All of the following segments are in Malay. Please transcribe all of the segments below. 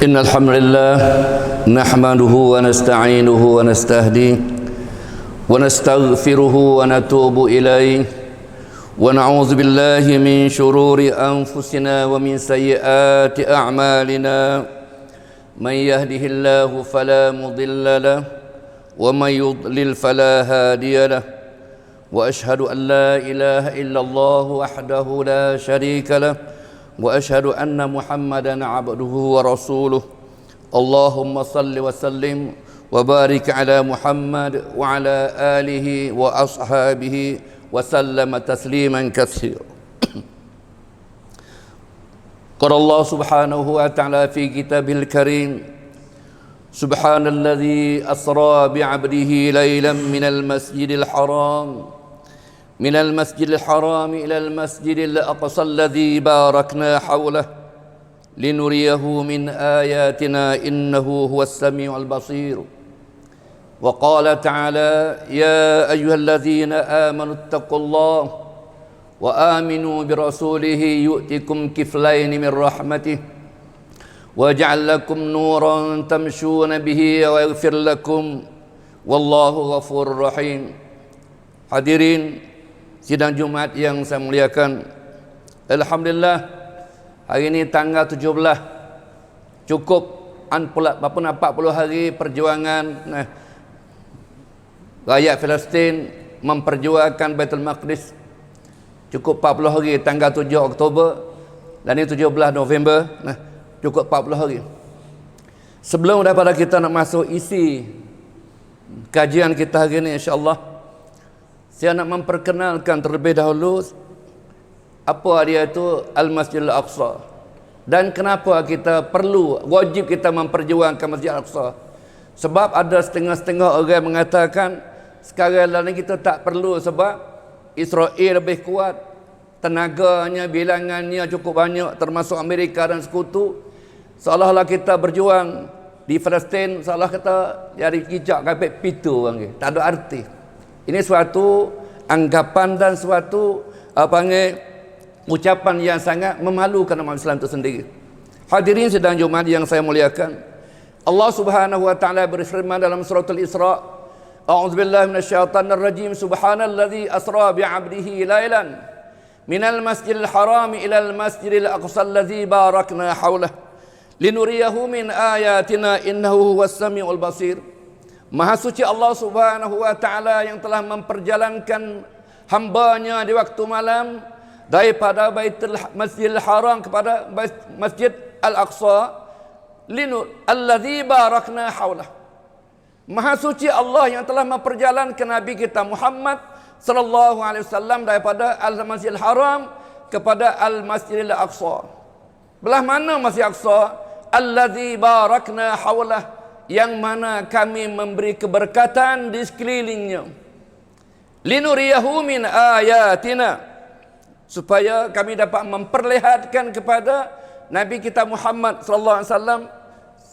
إن الحمد لله نحمده ونستعينه ونستهديه ونستغفره ونتوب إليه ونعوذ بالله من شرور أنفسنا ومن سيئات أعمالنا من يهده الله فلا مضل له ومن يضلل فلا هادي له وأشهد أن لا إله إلا الله وحده لا شريك له وأشهد أن محمدا عبده ورسوله اللهم صل وسلم وبارك على محمد وعلى آله وأصحابه وسلم تسليما كثيرا. قال الله سبحانه وتعالى في كتابه الكريم سبحان الذي أسرى بعبده ليلا من المسجد الحرام إلى المسجد الأقصى الذي باركنا حوله لنريه من آياتنا إنه هو السميع البصير. وقال تعالى يا أيها الذين آمنوا اتقوا الله وآمنوا برسوله يؤتكم كفلين من رحمته ويجعل لكم نورا تمشون به ويغفر لكم والله غفور رحيم. Hadirin sidang Jumat yang saya muliakan, alhamdulillah hari ini tanggal 17 cukup 40 hari perjuangan rakyat Palestin memperjuangkan Baitul Maqdis. Cukup 40 hari, tanggal 7 Oktober dan ini 17 November. Cukup 40 hari. Sebelum daripada kita nak masuk isi kajian kita hari ini, insya-Allah saya nak memperkenalkan terlebih dahulu apa dia itu Al-Masjidil Aqsa dan kenapa kita perlu, wajib kita memperjuangkan Masjid Al-Aqsa. Sebab ada setengah-setengah orang mengatakan sekarang ni kita tak perlu sebab Israel lebih kuat, tenaganya, bilangannya cukup banyak, termasuk Amerika dan sekutu. Seolah-olah kita berjuang di Palestin, seolah kita jadi kicak kapit pitu orang, tak ada arti. Ini suatu anggapan dan suatu ucapan yang sangat memalukan umat Islam itu sendiri. Hadirin sidang Jumat yang saya muliakan, Allah Subhanahu wa taala berfirman dalam surah Al-Isra, A'udzubillahi minasyaitonir rajim, subhanalladzi asra bi'abdihi lailan minal masjidil haram ilal masjidil aqsa alladzi barakna haulahu linuriyahu min ayatina innahu huwas samiul basir. Maha suci Allah Subhanahu wa taala yang telah memperjalankan hambanya di waktu malam daripada Masjidil Haram kepada Masjid Al-Aqsa alladzi barakna haulah. Maha suci Allah yang telah memperjalankan Nabi kita Muhammad sallallahu alaihi wasallam daripada Al-Masjidil Haram kepada Al-Masjidil Aqsa. Belah mana Masjid Aqsa? Alladzi barakna haulah, yang mana kami memberi keberkatan di sekelilingnya. Linuriyahu min ayatina, supaya kami dapat memperlihatkan kepada Nabi kita Muhammad sallallahu alaihi wasallam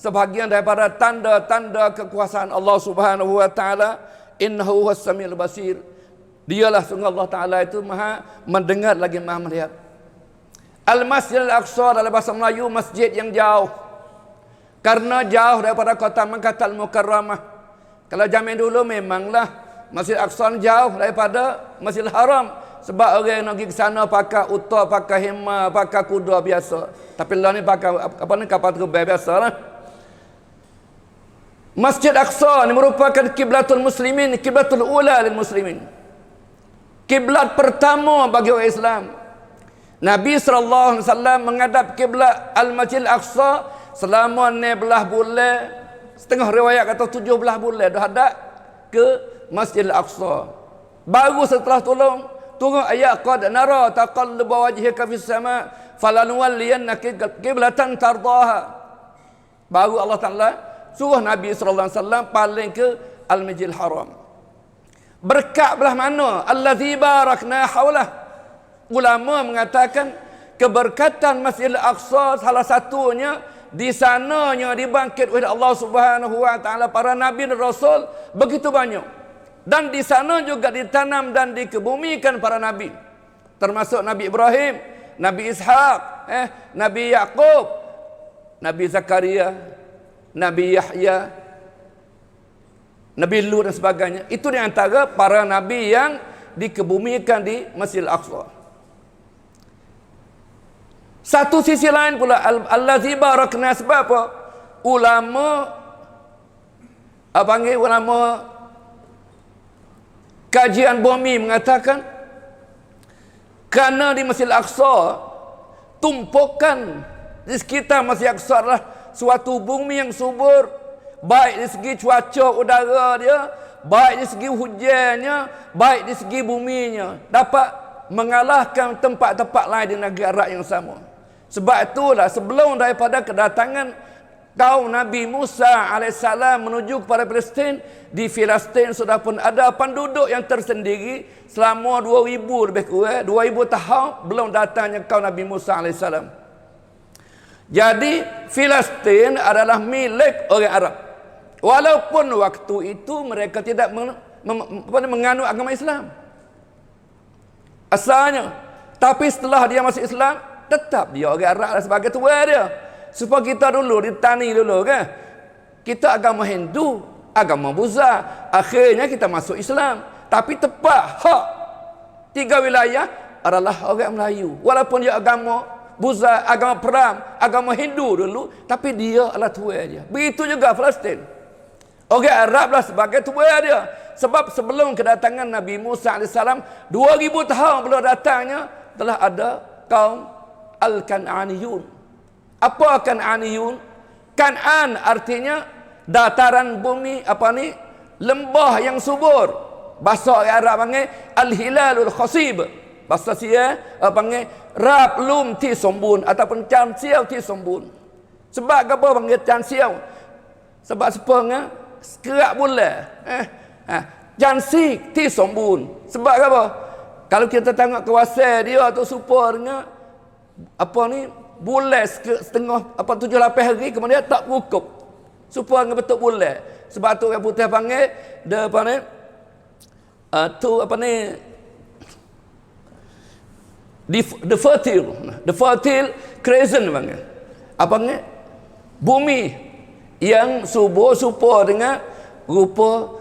sebahagian daripada tanda-tanda kekuasaan Allah Subhanahu wa taala. Innahu huwas samiul basir. Dialah sungguh Allah taala itu Maha mendengar lagi Maha melihat. Al-Masjidil Aqsa dalam bahasa Melayu masjid yang jauh. Karena jauh daripada kota Makkah Al-Mukarramah. Kalau zaman dulu memanglah Masjid Aqsa jauh daripada Masjidil Haram. Sebab orang nak pergi ke sana pakai unta, pakai hema, pakai kuda biasa. Tapi lah ni pakai kapal terbang biasa lah. Masjid Aqsa ni merupakan kiblatul muslimin, kiblatul ula lil muslimin. Kiblat pertama bagi orang Islam. Nabi sallallahu alaihi wasallam menghadap kiblat Al-Masjid Al-Aqsa selama 16 bulan, setengah riwayat kata 17 bulan dah hadap ke Masjid Al-Aqsa. Baru setelah turun ayat qad nara taqalluba wajhika fis sama falanuwalliyannaka qiblatan tardaha. Baru Allah Taala suruh Nabi sallallahu alaihi wasallam paling ke Al-Masjidil Haram. Berkat belah mana? Allazi barakna haulah. Ulama mengatakan keberkatan Masjidil Aqsa salah satunya di sananya dibangkit oleh Allah Subhanahu wa taala para nabi dan rasul begitu banyak. Dan di sana juga ditanam dan dikebumikan para nabi. Termasuk Nabi Ibrahim, Nabi Ishaq, Nabi Yaqub, Nabi Zakaria, Nabi Yahya, Nabi Lut dan sebagainya. Itu di antara para nabi yang dikebumikan di Masjidil Aqsa. Satu sisi lain pula, allazi barakna, sebab apa? Ulama kajian bumi mengatakan kerana di Masjidil Aqsa tumpukan di sekitar Masjidil Aqsa adalah suatu bumi yang subur, baik di segi cuaca udara dia, baik di segi hujannya, baik di segi buminya, dapat mengalahkan tempat-tempat lain di negeri Arab yang sama. Sebab itulah sebelum daripada kedatangan kaum Nabi Musa AS menuju kepada Palestin, di Palestin sudah pun ada penduduk yang tersendiri selama 2000 lebih kurang 2000 tahun belum datangnya kaum Nabi Musa AS. Jadi Palestin adalah milik orang Arab, walaupun waktu itu mereka tidak menganut agama Islam asalnya, tapi setelah dia masuk Islam tetap dia orang Arab sebagai tuan dia. Supaya kita dulu ditani dulu kan, kita agama Hindu, agama Buddha, akhirnya kita masuk Islam. Tapi tepat hak 3 wilayah adalah orang Melayu, walaupun dia agama Buddha, agama Pram, agama Hindu dulu, tapi dia adalah tuan dia. Begitu juga Palestin, orang Arab lah sebagai tuan dia. Sebab sebelum kedatangan Nabi Musa AS 2000 tahun belum datangnya, telah ada kaum Al-Kan'aniyun. Apa Kan'aniyun? Kan'an artinya dataran bumi, lembah yang subur. Bahasa Arab panggil Al-Hilalul Khasib. Bahasa Sia panggil Rab Lum Ti Sombun ataupun Chan Siau Ti Sombun. Sebab apa panggil Chan Siau? Sebab sepengah kerak bulan. Chan Sik Ti Sombun. Sebab apa? Kalau kita tengok kawasan dia atau supaya bulan setengah 7-8 hari kemudian tak cukup supaya betul bulan. Sebab tu orang putih panggil the fertile crescent panggil. Bumi yang subur dengan rupa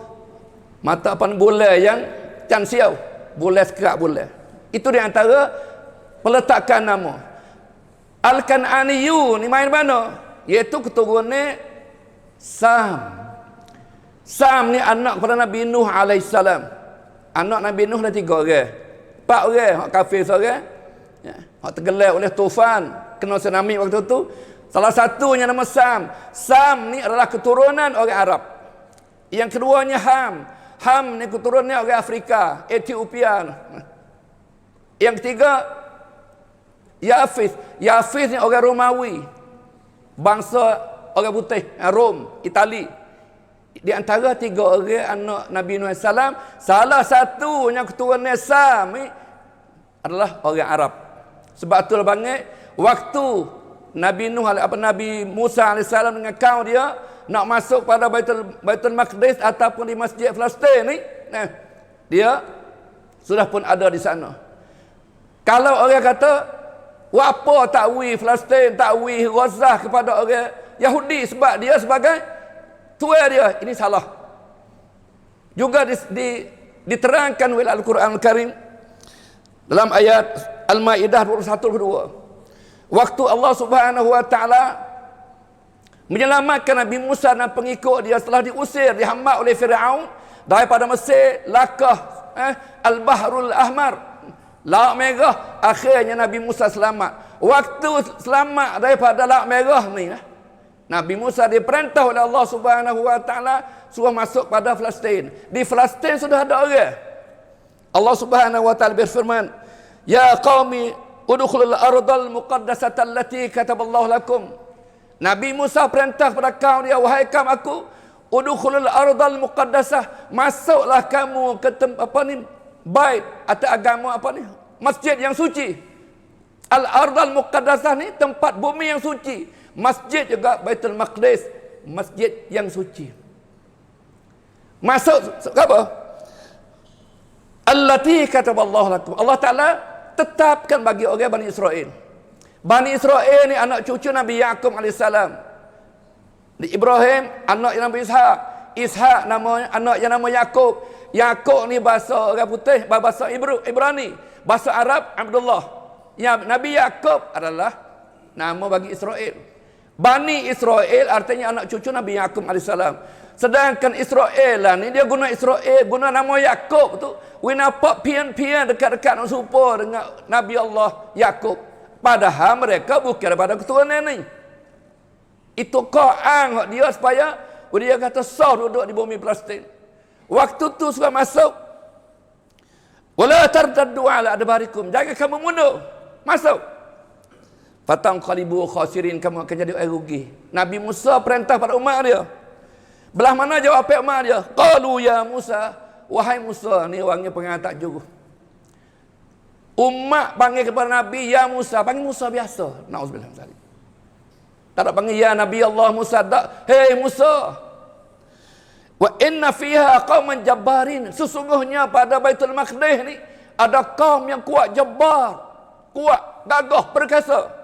mata bulan yang can siau, bulan sekerak bulan. Itu di antara peletakan nama. Al-Kan'aniyun ni main mana? Iaitu keturunan Sam. Sam ni anak kepada Nabi Nuh AS. Anak Nabi Nuh ada 3 orang. 4 orang, hak kafir seorang. Hak tergelak oleh tufan, kena tsunami waktu tu. Salah satunya nama Sam. Sam ni adalah keturunan orang Arab. Yang keduanya Ham. Ham ni keturunannya orang Afrika, Ethiopia. Yang ketiga Yafis. Yafis ni orang Romawi, bangsa orang putih, Rom, Itali. Di antara 3 orang anak Nabi Nuh SAW, salah satunya keturunan Sam adalah orang Arab. Sebab itulah panggil waktu Nabi Musa AS dengan kaum dia nak masuk pada Baitul Maqdis ataupun di Masjid Palestin ni, dia sudah pun ada di sana. Kalau orang kata apa takwi Palestin, takwi Gaza kepada orang Yahudi sebab dia sebagai tuan dia, ini salah. Juga diterangkan oleh Al-Quran Al-Karim dalam ayat Al-Maidah 21-22. Waktu Allah Subhanahu wa taala menyelamatkan Nabi Musa dan pengikut dia setelah diusir, dihambat oleh Firaun daripada Mesir, lakah Al-Bahrul Ahmar, Laut Merah. Akhirnya Nabi Musa selamat. Waktu selamat daripada Laut Merah ni, Nabi Musa diperintah oleh Allah Subhanahu wa taala suruh masuk pada Palestin. Di Palestin sudah ada orang. Allah Subhanahu wa taala berfirman, "Ya qaumi udkhulul ardal muqaddasata allati kataballahu lakum." Nabi Musa perintah kepada kaum dia, wahai kaum aku, udkhulul ardal muqaddasah, masuklah kamu ke bait atau agama masjid yang suci. Al-ardal muqaddasah ni tempat bumi yang suci. Masjid juga Baitul Maqdis, masjid yang suci. Masuk apa? Allati kataballahu lakum. Allah Taala tetapkan bagi orang Bani Israel. Bani Israel ni anak cucu Nabi Yaqub alaihissalam. Ibrahim anak yang Nabi Ishaq. Ishaq nama anak yang nama Yaqub. Yaqub ni bahasa orang putih, bahasa Ibrani. Bahasa Arab Abdullah. Yang Nabi Yaqub adalah nama bagi Israel. Bani Israel artinya anak cucu Nabi Yaqub alaihissalam. Sedangkan Israel lah ni dia guna Israel, guna nama Yaqub tu. Winapak pian-pian dekat-dekat nak serupa dengan Nabi Allah Yaqub. Padahal mereka bukan daripada keturunan ni. Itu Quran dia supaya dia kata sah duduk di bumi Palestin. Waktu tu sudah masuk. Wala tartaddu ala adbarikum. Jangan kamu mundur. Masuk. Fatanqalibu khasirin, kamu akan jadi orang rugi. Nabi Musa perintah pada umat dia. Belah mana jawab umat dia? Qalu ya Musa, wahai Musa, ni orangnya pengatak juru. Umat panggil kepada Nabi ya Musa, panggil Musa biasa. Nauzubillah min zalik. Tak ada panggil ya Nabi Allah Musa, tak. Hei Musa. Wa inna fiha qauman jabbarin. Sesungguhnya pada Baitul Maqdis ni ada kaum yang kuat jabbar, kuat, gagah, perkasa.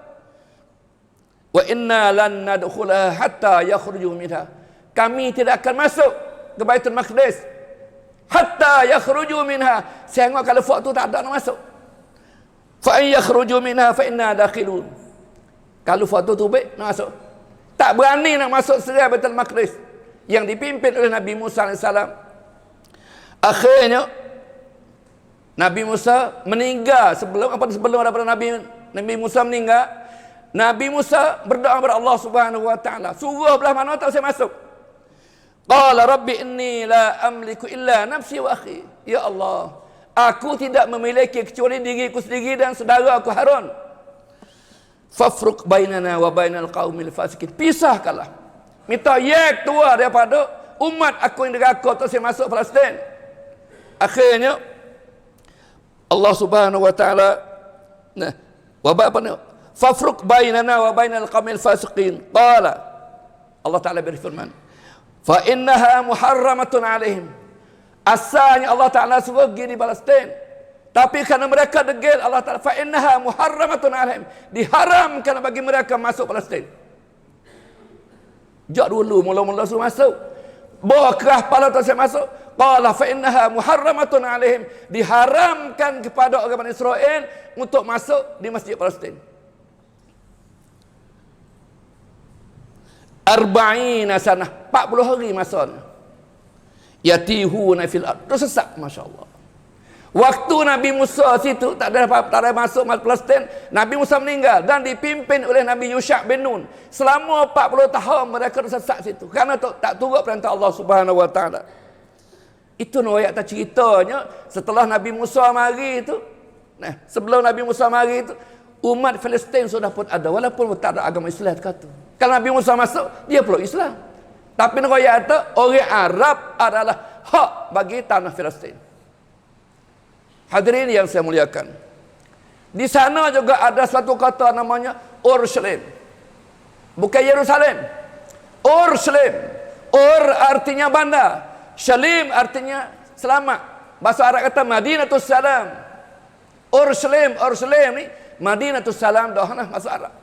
Wa inna lan nadkhulaha hatta yakhruju minha. Kami tidak akan masuk ke Baitul Maqdis hatta yakhruju minha. Sehingga kalau waktu tak ada nak masuk. Fa in yakhruju minha fa inna dakhilun. Kalau waktu tu baik nak masuk. Tak berani nak masuk serai Baitul Maqdis yang dipimpin oleh Nabi Musa AS. Akhirnya Nabi Musa meninggal sebelum daripada Nabi Musa meninggal. Nabi Musa berdoa kepada Allah Subhanahu wa taala. Suruh belah mana tak saya masuk. Qala rabbi inni la amliku illa nafsi wa akhi. Ya Allah, aku tidak memiliki kecuali diriku sendiri dan saudara aku Harun. Fafruq bainana wa bainal qaumil fasikin. Pisahkanlah. Minta yak tua daripada umat aku yang deraka tak saya masuk Palestin. Akhirnya Allah Subhanahu wa taala apa ni? Fafruq bainana wa bainal qaumil fasiqin. Qala Allah Taala berfirman, fa innaha muharramatun alaihim. Asalnya Allah Taala suruh pergi di Palestin, tapi kerana mereka degil Allah Taala fa innaha muharramatun alaihim, diharamkan bagi mereka masuk Palestin. Jak dulu mula-mula suruh masuk, bawa kerah kepala tak saya masuk. Qala fa innaha muharramatun alaihim, diharamkan kepada orang Bani Israel untuk masuk di Masjid Palestin. 40 sanah, 40 hari masanya. Yatihuna fil ard, tersesat, masya-Allah. Waktu Nabi Musa situ tak ada masuk Palestin, Nabi Musa meninggal dan dipimpin oleh Nabi Yusha' bin Nun. Selama 40 tahun mereka tersesat situ kerana tak turut perintah Allah Subhanahu wa taala. Itu ayat tak ceritanya setelah Nabi Musa mari itu. Nah, sebelum Nabi Musa mari itu umat Palestin sudah pun ada walaupun tak ada agama Islam kata. Kalau Nabi Musa masuk, dia peluk Islam. Tapi ayat itu orang Arab adalah hak bagi tanah Palestin. Hadirin yang saya muliakan. Di sana juga ada satu kata namanya Urushalim. Bukan Yerusalem. Urushalim. Ur artinya bandar. Shalim artinya selamat. Bahasa Arab kata Madinatus Salam. Urushalim ni Madinatus Salam dah bahasa Arab.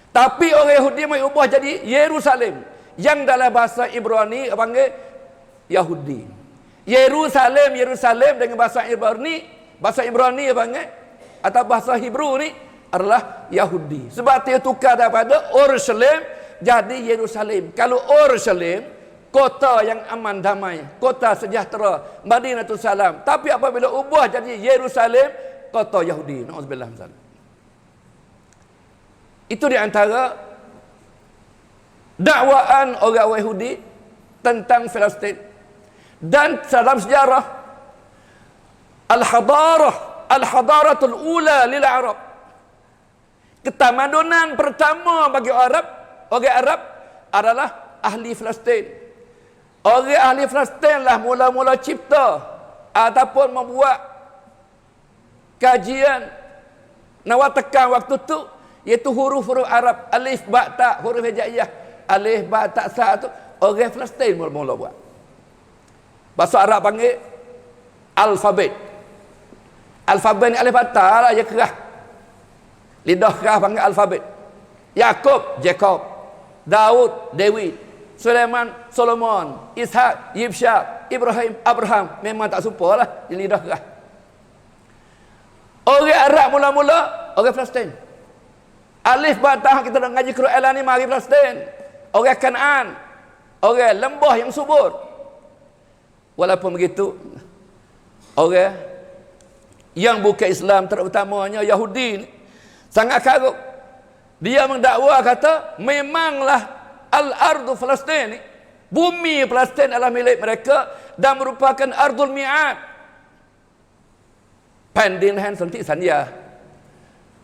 Tapi orang Yahudi mai ubah jadi Yerusalem. Yang dalam bahasa Ibrani panggil Yahudi. Yerusalem dengan bahasa Ibrani panggil atau bahasa Hebrew ni adalah Yahudi. Sebab dia tukar daripada Urushalim jadi Yerusalem. Kalau Urushalim, kota yang aman damai, kota sejahtera, Madinatul Salam. Tapi apabila ubah jadi Yerusalem, kota Yahudi. Nauzubillah min zalik. Itu di antara dakwaan orang Yahudi tentang Palestin. Dan dalam sejarah al-hadaratul ula lil Arab, ketamadunan pertama bagi orang Arab adalah ahli Palestin. Orang ahli Palestin lah mula-mula cipta ataupun membuat kajian nawatekan waktu tu, iaitu huruf-huruf Arab, alif ba ta, huruf hijaiyah, alif ba ta sa tu orang Palestin mula-mula buat. Bahasa Arab panggil alfabet. Alfabet ni alif ba ta lah, ya kerah. Lidah kerah panggil alfabet. Yakub, Jacob. Daud, David. Sulaiman, Solomon. Ishak, Yibshak. Ibrahim, Abraham. Memang tak serupa lah lidah kerah. Orang Arab mula-mula, orang Palestin. Alif batah kita dah ngaji Quran ni mari Palestin. Orang Kanaan. Orang lembah yang subur. Walaupun begitu, orang yang bukan Islam terutamanya Yahudi ni sangat karuk. Dia mendakwa kata memanglah al-ardu Palestin ni, bumi Palestin adalah milik mereka dan merupakan ardul mi'ad. Pandin han sentik sanya.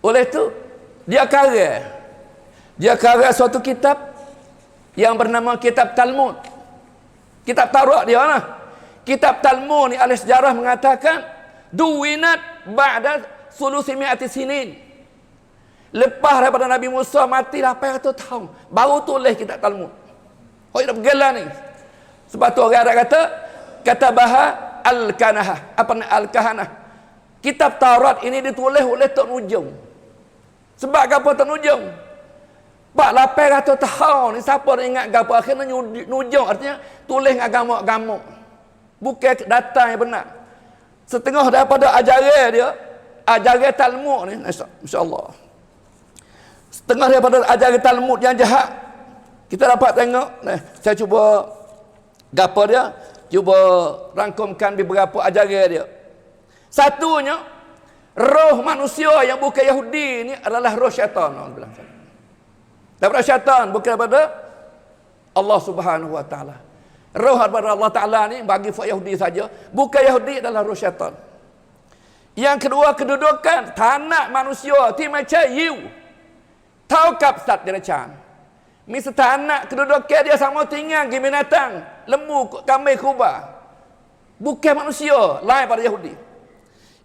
Oleh itu dia karya suatu kitab yang bernama Kitab Talmud. Kitab Taurat dia lah. Kitab Talmud ni ahli sejarah mengatakan duwinat ba'da sulusimi'ati sinin. Lepas daripada Nabi Musa mati 800 tahun baru tulis kitab Talmud. Oh, dia bergelar ni. Sebab tu orang Arab kata baha al-kanah. Apa ni al-kahanah? Kitab Taurat ini ditulis oleh Tok Nujung. Sebab apa Tok Nujung? 800 tahun ni siapa nak ingat gapo, akhirnya Nujung artinya tulis agama-agama. Bukan data yang benar. Setengah daripada ajaran dia, ajaran Talmud ni, insya-Allah. Setengah daripada ajaran Talmud yang jahat. Kita dapat tengok, saya cuba gapo dia, cuba rangkumkan beberapa ajaran dia. Satunya, roh manusia yang bukan Yahudi ni adalah roh syaitan. Daripada syaitan, bukan daripada Allah Subhanahu wa taala. Roh daripada Allah Taala ni bagi fak Yahudi saja, bukan Yahudi adalah roh syaitan. Yang kedua, kedudukan tanah manusia ti macam you. Tahu kapsat dia macam. Misal tanah kedudukan dia sama tinggal dengan binatang, lembu, kambing, kuba. Bukan manusia lain pada Yahudi.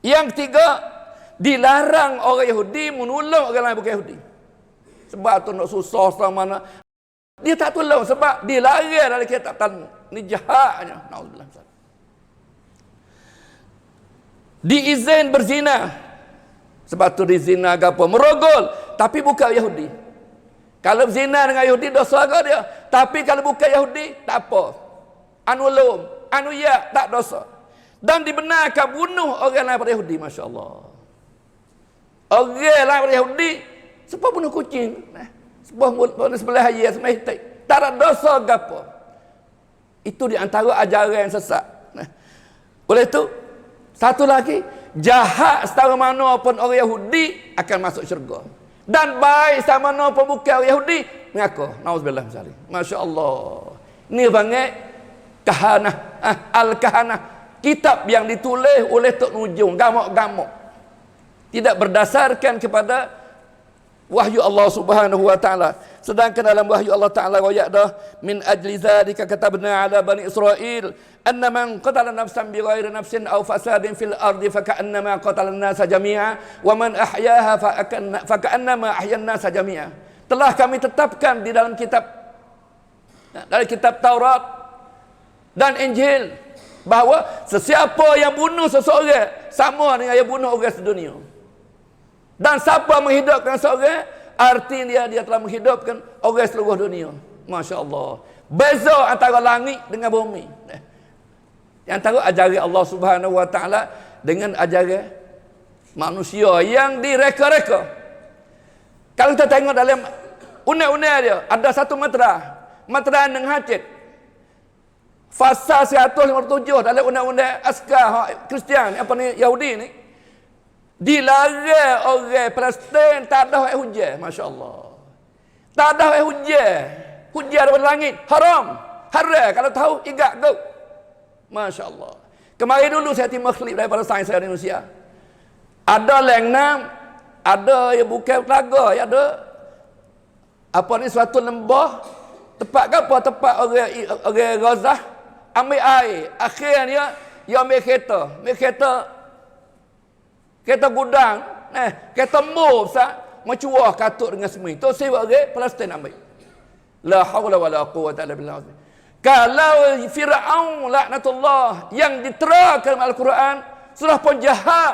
Yang ketiga, dilarang orang Yahudi menolong orang lain bukan Yahudi. Sebab tu nak susah sama mana dia tak tolong sebab dilarang dalam kitab Talmud. Ni jahatnya. Nauzubillah. Diizin berzina. Sebab tu dizina apa? Merogol. Tapi bukan Yahudi. Kalau berzina dengan Yahudi dosa ke dia? Tapi kalau bukan Yahudi tak apa. Anu lum, anu ya tak dosa. Dan dibenarkan bunuh orang lain pada Yahudi, masya-Allah. Orang lain pada Yahudi sebab bunuh kucing. Sebuah sebelah ayat semai tak ada dosa gapo. Itu di antara ajaran yang sesat. Oleh itu, satu lagi, jahat setara mana pun orang Yahudi akan masuk syurga. Dan baik sama mana pun bukan orang Yahudi mengaku. Nauzubillah misalnya. Masya-Allah. Ini panggil kahanah, al-kahanah. Kitab yang ditulis oleh Tok Nujung, gamuk-gamuk. Tidak berdasarkan kepada wahyu Allah Subhanahu wa taala. Sedangkan dalam wahyu Allah taala ayat dah min ajli zalika katabna ala bani Israil anna man qatala nafsan bighairi nafsin aw fasadin fil ardi faka'annama qatala an-nasa jami'a wa man ahyaha faka'annama ahya an-nasa jami'a. Telah kami tetapkan di dalam kitab Taurat dan Injil bahawa sesiapa yang bunuh seseorang sama dengan yang bunuh orang sedunia. Dan siapa menghidupkan seorang, artinya dia telah menghidupkan orang seluruh dunia. Masya Allah. Beza antara langit dengan bumi. Antara ajaran Allah Subhanahu wa taala dengan ajaran manusia yang direka-reka. Kalau kita tengok dalam undang-undang dia, ada satu Meteran dengan Hacit. Pasal 157 dalam undang-undang askar Kristian, apa ni, Yahudi ni. Dilarang orang Palestin tak ada hujan, masya-Allah. Tak ada hujan. Hujan daripada langit, haram. Haram kalau tahu igak go. Masya-Allah. Kemarin dulu saya timah klip daripada sains saya di Indonesia. Ada lengnam, ada yang bukan telaga, ya ada apa ni suatu lembah, tempat apa tempat orang Gaza ambil air. Akhirnya dia ambil kereta gudang, kereta move mencuah katut dengan semua. Itu sebab orang Palestin ambil. La haula wala quwwata illa billah. Kalau Firaun laknatullah yang diterakan dalam Al-Quran sudah pun jahat,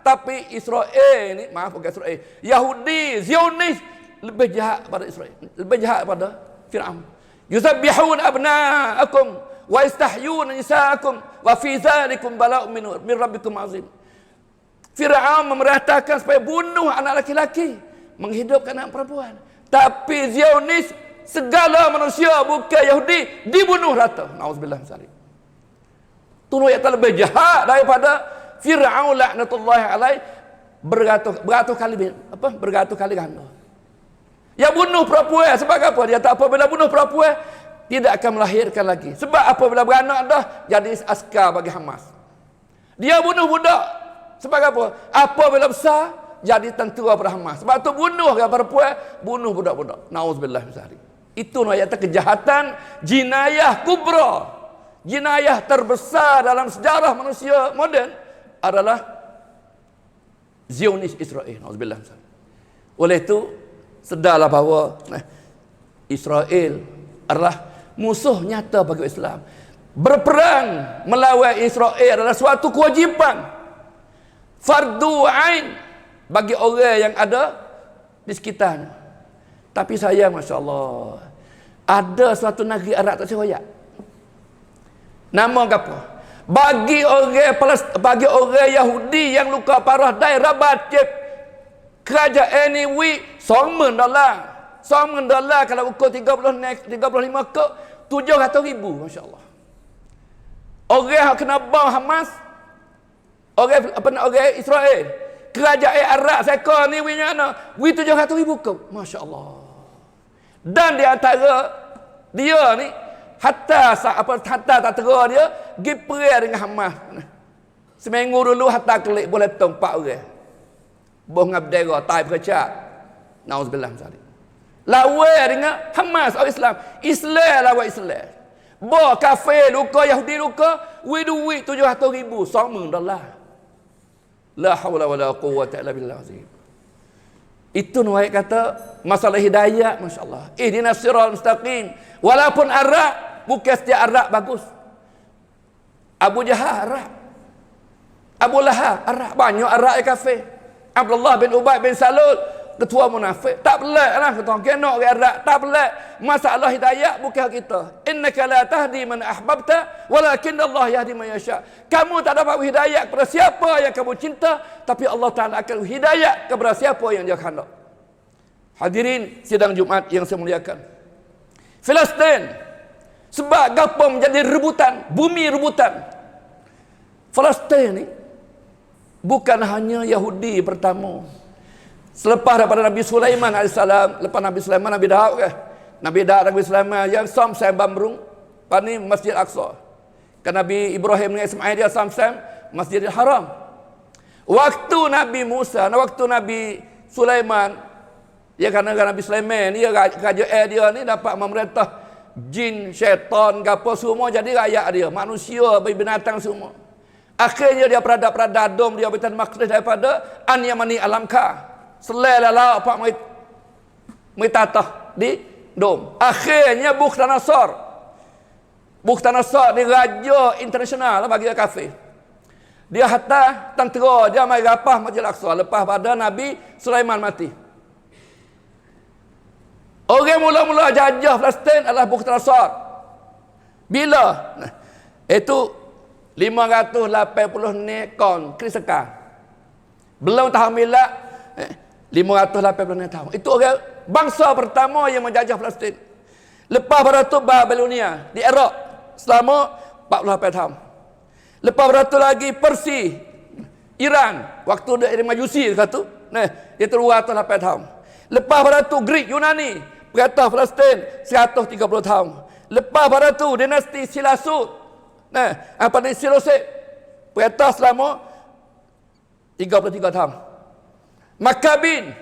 tapi Israel ni, maaf bukan Israel, Yahudi, Zionis lebih jahat pada Israel, lebih jahat pada Fir'aun. Yusabbihun abna'akum wa istahyun nisa'akum wa fi dzalikum bala'un min rabbikum azim. Fir'aun memerintahkan supaya bunuh anak laki-laki, menghidupkan anak perempuan. Tapi Zionis, segala manusia bukan Yahudi, dibunuh rata. Nauzubillah min dzalik. Itu yang lebih jahat daripada Fir'aun laknatullahi alaih beratus kali ganda. Yang bunuh perempuan sebab apa? Dia tak apabila bunuh perempuan tidak akan melahirkan lagi. Sebab apabila beranak dah jadi askar bagi Hamas. Dia bunuh budak sebab apa? Apabila besar jadi tentera pada Hamas. Sebab tu bunuh perempuan, bunuh budak-budak. Nauzubillah min dzalik. Itu ayat kejahatan jinayah kubra. Jinayah terbesar dalam sejarah manusia moden adalah Zionis Israel. Nauzubillah min dzalik. Oleh itu sedarlah bahawa Israel adalah musuh nyata bagi Islam. Berperang melawan Israel adalah suatu kewajipan, fardu ain bagi orang yang ada di sekitarnya. Tapi saya, Masya Allah, ada suatu negeri Arab tak seroyak. Nama apa? Bagi orang Yahudi yang luka parah daerah Bacip, kerajaan ini $1,000 kalau ukur 35 ke 700,000, Masya Allah. Orang yang kena bom Hamas, orang Israel, kerajaan Arab seka ni mana? 700,000 ke, Masya Allah. Dan di antara dia ni hatta tak terang dia pergi perang dengan Hamas. Seminggu dulu hatta kelik boleh tong 4 orang. Boh ngabdera tai percak. Nauzubillah min dzalik. Lawan dengan Hamas orang Islam. Islam lawan Islam. Boh kafir luka, Yahudi luka, duit 700,000, $1,000. La haula wala quwwata illa billah azim. Itu nuai kata masalah hidayah, masya-Allah. Ihdinas siratal mustaqim. Walaupun Arab, bukan setiap Arab bagus. Abu Jahal Arab. Abu Lahab Arab, banyak Arab yang kafir. Abdullah bin Ubay bin Salul, ketua munafik. Tak pelik lah kita kena orang Arab, tak pelik. Masalah hidayah bukan kita. Innaka la tahdi man ahbabta walakin Allah yahdi man yasha. Kamu tak dapat hidayah kepada siapa yang kamu cinta, tapi Allah Taala akan hidayah kepada siapa yang Dia kehendak. Hadirin sidang Jumaat yang saya muliakan. Palestin sebab gapo menjadi rebutan, bumi rebutan. Palestin ni bukan hanya Yahudi pertama. Selepas daripada Nabi Sulaiman AS, lepas Nabi Sulaiman, Nabi Daud ke? Nabi Daud, Nabi Sulaiman yang sam-sam bamrung, pani Masjid Aqsa. Kan Nabi Ibrahim dengan Ismail dia sam-sam Masjidil Haram. Waktu Nabi Musa, waktu Nabi Sulaiman, ya kerana Nabi Sulaiman dia kerajaan dia ni dapat memerintah jin, syaitan, gapo semua jadi rakyat dia, manusia, binatang semua. Akhirnya dia peradab-peradab dom dia Baitul Maqdis daripada An-Yamani Alamka. Selalah apa mai tatah di dom. Akhirnya Bukhtanasar ni raja internasional bagi kafir. Dia hatta tentera dia mai rapah Masjid Al-Aqsa lepas pada Nabi Sulaiman mati. Orang mula-mula jajah Palestin adalah Bukhtanasar. Bila? Itu 580 nekon Krisaka. Belum tahun milad 580 tahun. Itu orang bangsa pertama yang menjajah Palestin. Lepas pada itu Babilonia di Iraq selama 48 tahun. Lepas pada itu lagi Persia, Iran waktu dia Majusi kata. Itu 208 tahun. Lepas pada itu Greek Yunani perintah Palestin 130 tahun. Lepas pada itu dinasti Seleucid. Apa ni Seleucid perintah selama 33 tahun. Makabin,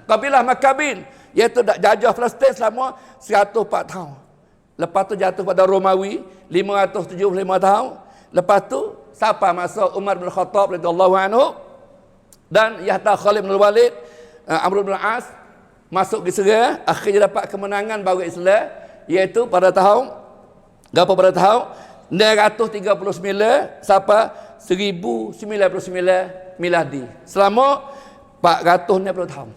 kabilah Makabin iaitu jajah Palestin selama 104 tahun. Lepas tu jatuh pada Romawi 575 tahun. Lepas tu siapa masuk Umar bin Khattab radhiyallahu anhu dan Yahya Khalid bin Walid, Amr bin As masuk ke Syria, akhirnya dapat kemenangan baru Islam iaitu pada tahun 939 sampai 1099 miladi. Selama 460 tahun.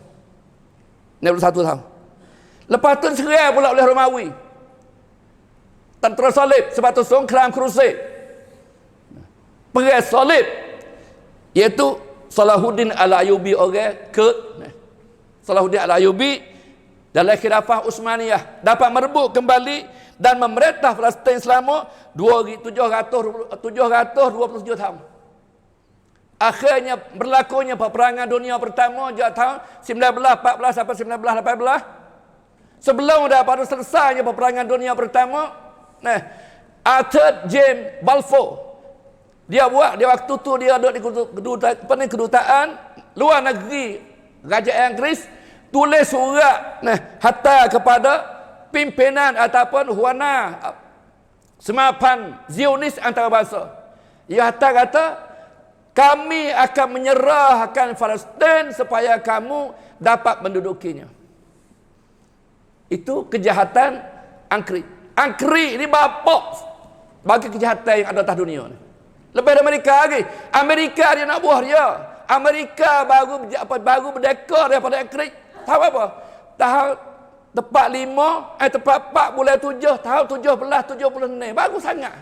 61 tahun. Lepas tu diserang pula oleh Romawi. Tentera salib sebab tu songkram Crusade. Perang salib iaitu Salahuddin Al-Ayyubi orang Kurd. Salahuddin Al-Ayyubi dalam khilafah Utsmaniyah dapat merebut kembali dan memerintah Palestin selama 727 tahun. Akhirnya berlakunya peperangan dunia pertama sejak tahun 1914 sampai 1918. Sebelum daripada selesainya peperangan dunia pertama, Arthur James Balfour dia waktu tu dia ada di kedutaan luar negeri Kerajaan Inggeris, tulis surat hantar kepada pimpinan ataupun huana semapan Zionis antarabangsa. Ia kata kami akan menyerahkan Palestin supaya kamu dapat mendudukinya. Itu kejahatan Angkri. Angkri ini bapak bagi kejahatan yang ada atas dunia ni. Lebih dari Amerika lagi. Amerika dia nak buah dia. Amerika baru berdeka daripada Angkri. Tahu apa? Tepat 4 bulan 7 tahun 1776. Bagus sangat.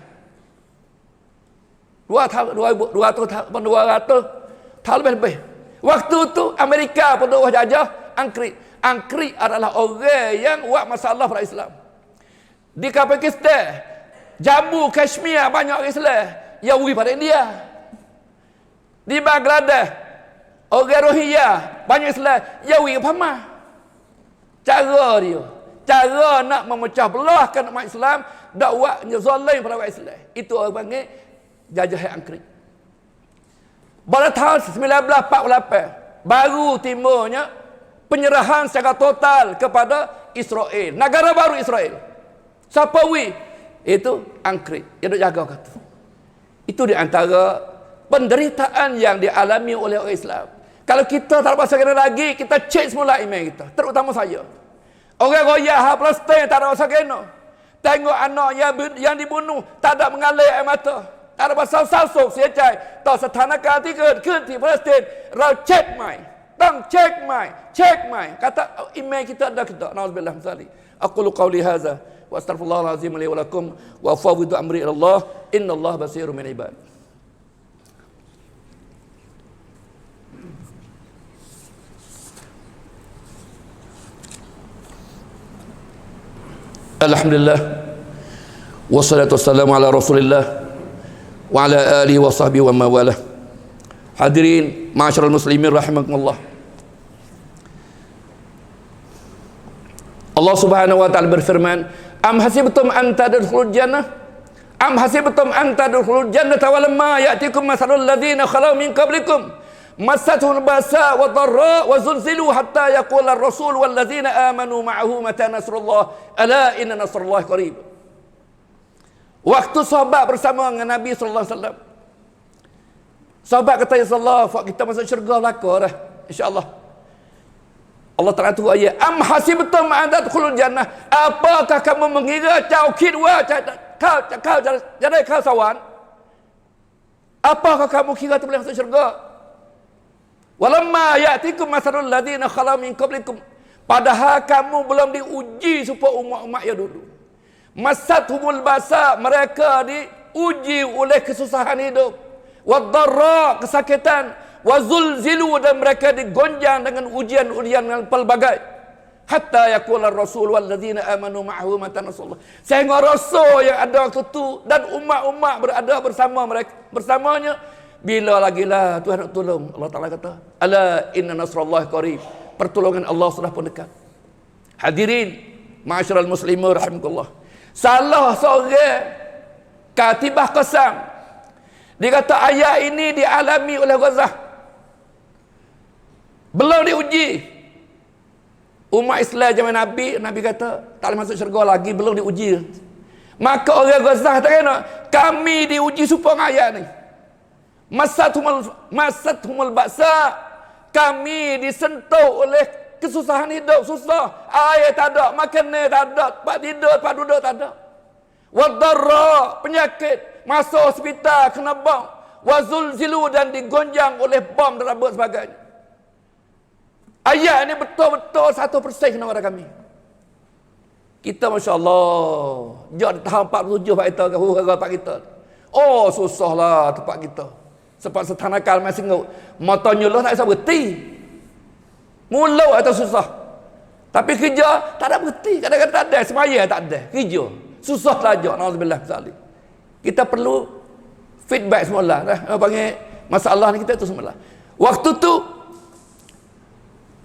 200 tahun lebih. Waktu tu Amerika pun dah jajah Angkri. Angkri adalah orang yang buat masalah pada Islam. Di Pakistan, Jammu Kashmir banyak orang Islam yang pergi pada India. Di Bangladesh, orang Rohingya banyak Islam yang pergi ke Burma. Cara nak memecah belahkan umat Islam, dakwahnya zalim pada umat Islam. Itu orang panggil jajahan Angkri. Pada tahun 1948 baru timbulnya penyerahan secara total kepada Israel. Negara baru Israel. Siapa wi? Itu Angkri. Dia duk jaga kata. Itu di antara penderitaan yang dialami oleh orang Islam. Kalau kita tak dapat segera lagi, kita cek semula email kita. Terutama saya. Orang royal Palestin tak ada masa kena. Tengok anak yang dibunuh, tak ada mengalir air mata. Tak ada pasal salsuk, saya cek. Tak setanakan ke di Palestin. Rau cek mai. Tang cek mai. Kata email kita ada kita. Nauzubillah misali. Aqulu qawli hadza wa astaghfirullahal azim li wa lakum wa afawwidu amri ila Allah. Innallaha basirun bil ibad. Alhamdulillah. Wassalatu wassalamu ala Rasulillah wa ala alihi wa sahbihi wa mawalah. Hadirin ma'asyiral muslimin rahimakumullah. Allah Subhanahu wa taala berfirman, "Am hasibtum an tadkhulul jannah? Am hasibtum an tadkhulul jannata wa lamma ya'tikum mathalul ladzina khalau min qablikum massatuhum ba'sa wa dharra wa zulzilu hatta yaqula ar-rasul wal ladzina amanu ma'ahu mata nasrullah ala inna nasrullahi qarib." Waktu sahabat bersama dengan Nabi sallallahu alaihi wasallam, sahabat kata, ya Rasulullah, kita masuk syurga belaka dah, insya-Allah. Allah Taala tu ayat, am hasibtum an tadkhulul jannah? Apakah kamu mengira kau jadi kau sawan? Apakah kamu kira tu boleh masuk syurga? Walamma ya'tikum mathalul ladzina khalau min qablikum. Padahal kamu belum diuji supaya umat-umat yang dulu. Masathumul basa, mereka diuji oleh kesusahan hidup. Wadharra, kesakitan. Wazulzilu, dan mereka digonjang dengan ujian-ujian yang pelbagai. Hatta yaqula ar-rasul walladzina amanu ma'ahu mata nasrullah. Sehingga rasul yang ada waktu itu dan umat-umat berada bersama mereka, bersamanya, bila lagilah Tuhan nak tolong. Allah Taala kata, ala inna nasrallahi qarib. Pertolongan Allah sudah pun dekat. Hadirin ma'asyiral muslimin rahimakumullah. Salah seorang katibah qasam, dia kata ayat ini dialami oleh Ghazah. Belum diuji. Umat Islam zaman Nabi kata tak boleh masuk syurga lagi, belum diuji. Maka orang Ghazah kata kena, kami diuji supaya ayat ni. Masathumul ba'sa, kami disentuh oleh kesusahan hidup, susah. Air tak ada, makanan tak ada, tempat tidur, tempat duduk tak ada. Wadharra, penyakit, masuk hospital kena bau. wa zulzilu, dan digonjang oleh bom dan sebagainya. Ayat ini betul-betul 100% kena pada kami. Kita masya-Allah, jauh tahun 47 Pak kita ke huru-hara Pak kita. Oh, susahlah tempat kita. Sebab setanakal masih ngau. Mata nyuluh tak bisa berhenti. Mulau atau susah. Tapi kerja tak ada berhenti. Kadang-kadang tak ada, semaya tak ada. Kerja. Susah saja. Nauzubillah sekali. Kita perlu feedback semula. Panggil masalah ni kita tu semula. Waktu tu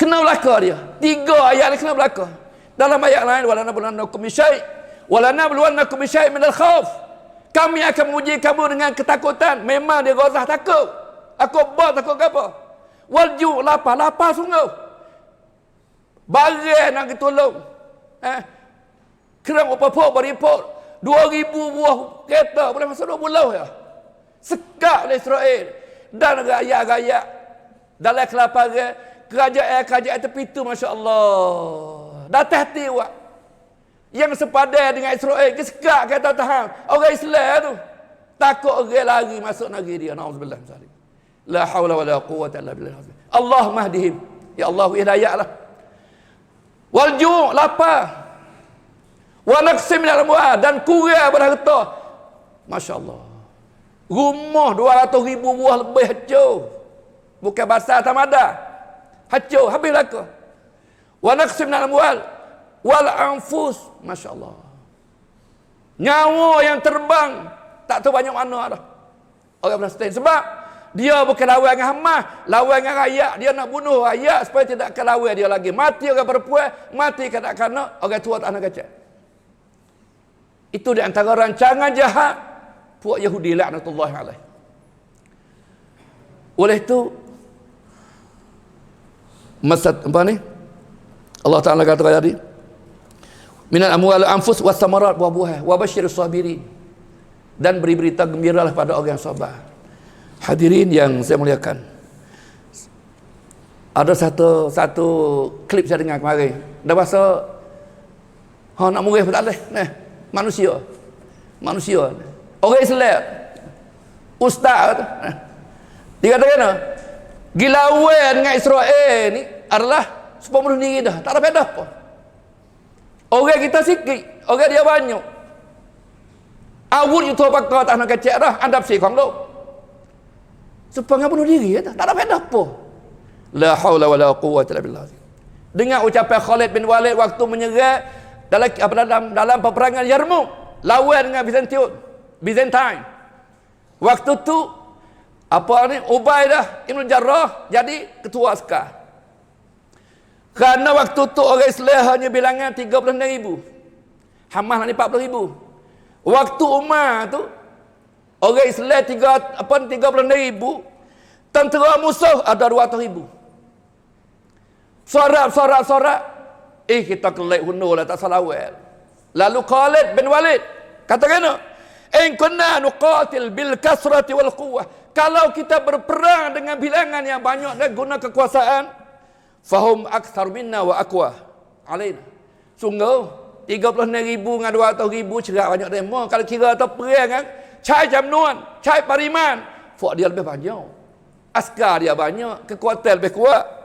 kena belaka dia. 3 ayat ni kena belaka. Dalam ayat lain, wala nabluwannakum bisyai' wala nabluwannakum bisyai' minal khauf. Kami akan menguji kamu dengan ketakutan. Memang dia gozah takut. Aku takut apa? Walju, lapar sungguh. Barang nak ditolong. Kerang upah-upah beripot 2,000 buah kereta boleh masuk 2 bulan ya. Sekak oleh Israel dan rakyat-rakyat dalam kelaparan, kerajaan tepi itu, masya-Allah. Datang hati awak yang sepadan dengan Israel, kesekak kata tahan. Orang Islam tu takut orang lari masuk negeri dia. Nauzubillah min zalik. La haula wala quwwata illa billah. Allah mahdihim. Ya Allah hidayahlah. Wal ju', lapar. Wa naqsim minal amwal, dan kurang pada harta. Masya-Allah. Rumah 200,000 buah lebih hancur. Bukan basah tamada. Hancur, habis belaka. Wa naqsim minal amwal wal anfus, masya-Allah. Nyawa yang terbang tak tahu banyak mana dah. Orang Palestin sebab dia bukan lawan dengan Hamas, lawan dengan rakyat. Dia nak bunuh rakyat supaya tidak akan lawan dia lagi. Mati orang perempuan, mati kanak-kanak, orang tua tak nak kacau. Itu di antara rancangan jahat puak Yahudi laknatullah alaih. Oleh itu apa ni? Allah Ta'ala kata tadi, minal amwal anfus was samarat, buah-buah, wa basyirus sabirin, dan beri berita gembiralah pada orang yang sabar. Hadirin yang saya muliakan, ada satu klip saya dengar kemarin. Dah bahasa nak murih pun tak boleh. Manusia orang Islam, ustaz tu, dia kata kena gilawan dengan Israel ni adalah supaya bunuh diri dah, tak ada faedah apa. Orang kita sikit, orang dia banyak. Awut itu pakar tak nak kecek dah, andap si kong lo. Supaya bunuh diri dah, tak ada faedah apa. La haula wala quwwata illa billah. Dengar ucapan Khalid bin Walid waktu menyerang dalam peperangan Yarmouk lawan dengan Byzantine. Waktu tu Ubaidah Ibn Jarrah jadi ketua askar. Kerana waktu tu orang Islam hanya bilangan 36,000. Hamas nak 40,000. Waktu Umar tu orang Islam 36,000, tentera musuh ada 200,000. Sorak. Kita kelek hunur lah, tak salah awal. Lalu Khalid bin Walid kata kena, in kunna nuqatil bil kasrati wal quwwah. Kalau kita berperang dengan bilangan yang banyak dan guna kekuasaan, fahum akthar minna wa aqwa alaina. Sungguh 36,000 dengan 200,000 cerak banyak demo. Kalau kira atau perang kan, cai jumlah, cai pariman, fok dia lebih banyak. Askar dia banyak, kekuatan lebih kuat.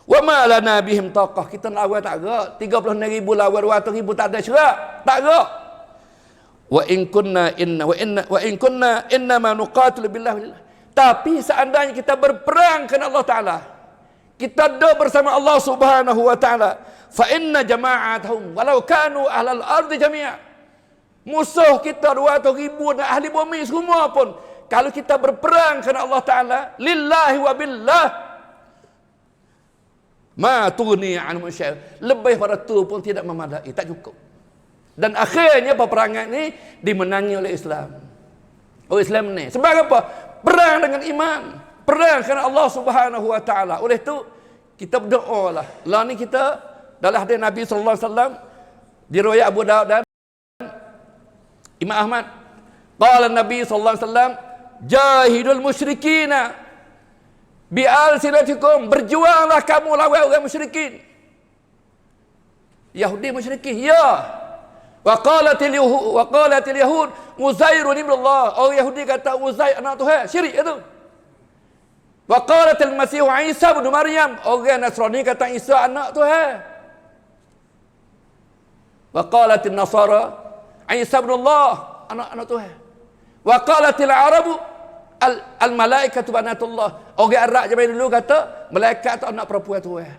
Wa ma lana bihim taqah, kita nak lawan tak gerak. 36,000 lawan 200,000 tak ada cerak, tak gerak. Wa in kunna inna ma nuqatilu billah. Tapi seandainya kita berperang kerana Allah Taala, kita do bersama Allah Subhanahu wa taala, fa inna jama'atahum walau kanu ahlal ardi jami'a. Musuh kita 200,000 dan ahli bumi semua pun, kalau kita berperang kerana Allah Taala, lillahi wa billah, ma tughni anhum syai', lebih pada tu pun tidak memadai, tak cukup. Dan akhirnya peperangan ini dimenangi oleh Islam. Oleh Islam ni. Sebab apa? Perang dengan iman, perang kerana Allah Subhanahu wa taala. Oleh itu kita berdoa lah. Lah ni kita dalam hadis Nabi sallallahu alaihi wasallam diriwayat Abu Daud dan Imam Ahmad. Qala Nabi sallallahu alaihi wasallam, jahidul musyrikina bi alsinatikum, berjuanglah kamu lawan orang musyrikin. Yahudi musyrikin, ya. Wa qalatil yahud Uzairun ibn Allah. Orang Yahudi kata Uzair anak Tuhan. Syirik itu. Wa qalatil Masih Isa ibn Maryam. Orang Nasrani kata Isa anak Tuhan. Wa qalatil Nasara Isa ibn Allah anak Tuhan. Wa qalatil Arabu al-malaikatu banatullah. Orang Arab zaman dulu kata malaikat tu anak perempuan Tuhan.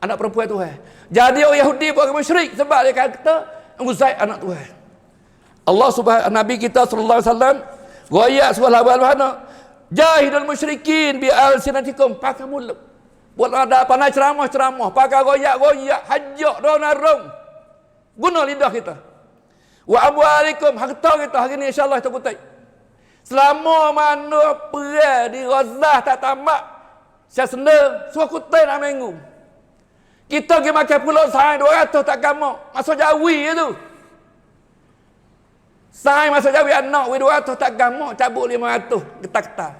Anak perempuan Tuhan. Jadi orang Yahudi pun orang musyrik sebab dia kata Uzair anak Tuhan. Allah Subhanahu Nabi kita sallallahu alaihi wasallam royak surah Al-Baqarah, jahidul musyrikin bi alsinatikum, pakai mulut. Buat ada pandai ceramah, pakai royak, hajak narung. Guna lidah kita. Wa amwalikum, harta kita hari ni insya-Allah kita kutip. Selama mana perang di Gaza tak tamat, saya senda suruh kutip nak minggu. Kita pergi makan pulau Sai 200 tak gamak. Masuk Jawi tu. Sai masuk Jawi anak 200 tak gamak, cabut 500 getar-getar.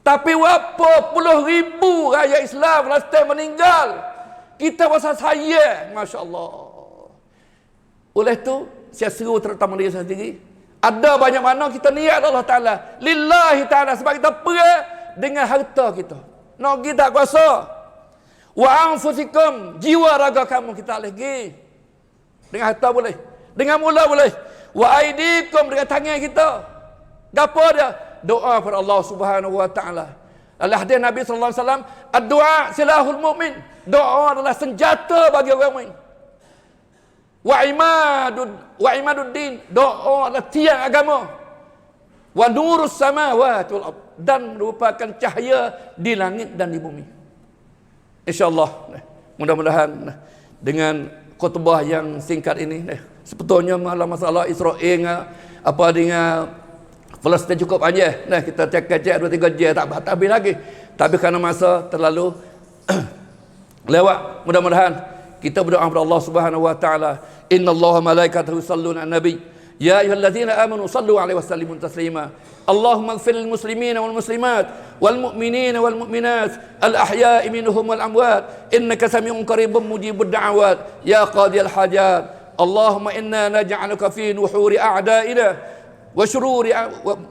Tapi berapa puluh ribu rakyat Islam Palestin meninggal. Kita rasa sayang, masya-Allah. Oleh tu, saya seru terutama diri saya sendiri. Ada banyak mana kita niat Allah Ta'ala. Lillahi Ta'ala. Sebab kita perang dengan harta kita. Nak kita kuasa. Wa anfusikum. Jiwa raga kamu kita lagi. Dengan harta boleh. Dengan mula boleh. Wa aidikum. Dengan tangan kita. Apa dia? Doa kepada Allah Subhanahu Wa Ta'ala. Al-hadis Nabi SAW. Ad-doa silahul mu'min. Doa adalah senjata bagi orang mukmin. Wa imaduddin, doa adalah tiang agama. Wa nurus samawati wal ard, dan merupakan cahaya di langit dan di bumi. Insyaallah, mudah-mudahan dengan khutbah yang singkat ini, sebetulnya masalah Israel apa dengan Palestin cukup panjang. Kita cakap 2-3 jam tak habis lagi. Tapi kerana masa terlalu lewat, mudah-mudahan kita berdoa kepada Allah Subhanahu wa taala. Innallaha malaikatahu yusalluna 'alan nabi. Ya ayyuhalladzina amanu sallu 'alaihi wa sallimu taslima. Allahumma ighfir lil muslimina wal muslimat wal mu'minina wal mu'minat al ahya'i minhum wal amwat innaka samii'un qaribun mujibud da'awat ya qadiyal hajat. Allahumma inna naj'aluka fi nuhuri a'da'ina wa shururi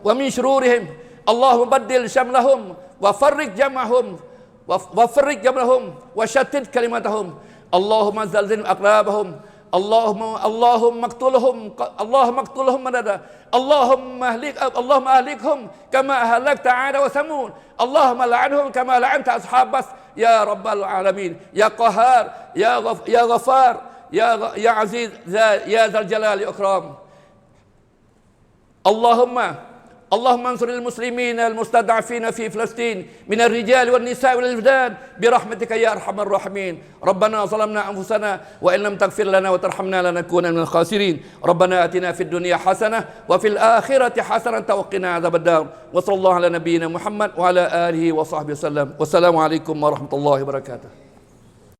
wa min shururihim. Allahumma baddil shamlahum wa farriq jam'ahum wa farriq jam'ahum wa shattit kalimatahum. Allahumma zalzil aqrabahum. Allahumma qtulhum madada. Allahumma ahlikhum kama ahlakta 'ada wa samud. Allahumma la'anhum kama la'anta ashabas ya rabbal alamin. Ya qahhar, ya ghafar, ya aziz, ya zal jalali ikram. اللهم انصر المسلمين المستضعفين في فلسطين من الرجال والنساء والولدان برحمتك يا ارحم الراحمين. ربنا ظلمنا انفسنا وان لم تغفر لنا وترحمنا لنكونن من الخاسرين. ربنا اتنا في الدنيا حسنه وفي الاخره حسنه وقنا عذاب النار. وصلى الله على نبينا محمد وعلى اله وصحبه وسلم. والسلام عليكم ورحمه الله وبركاته.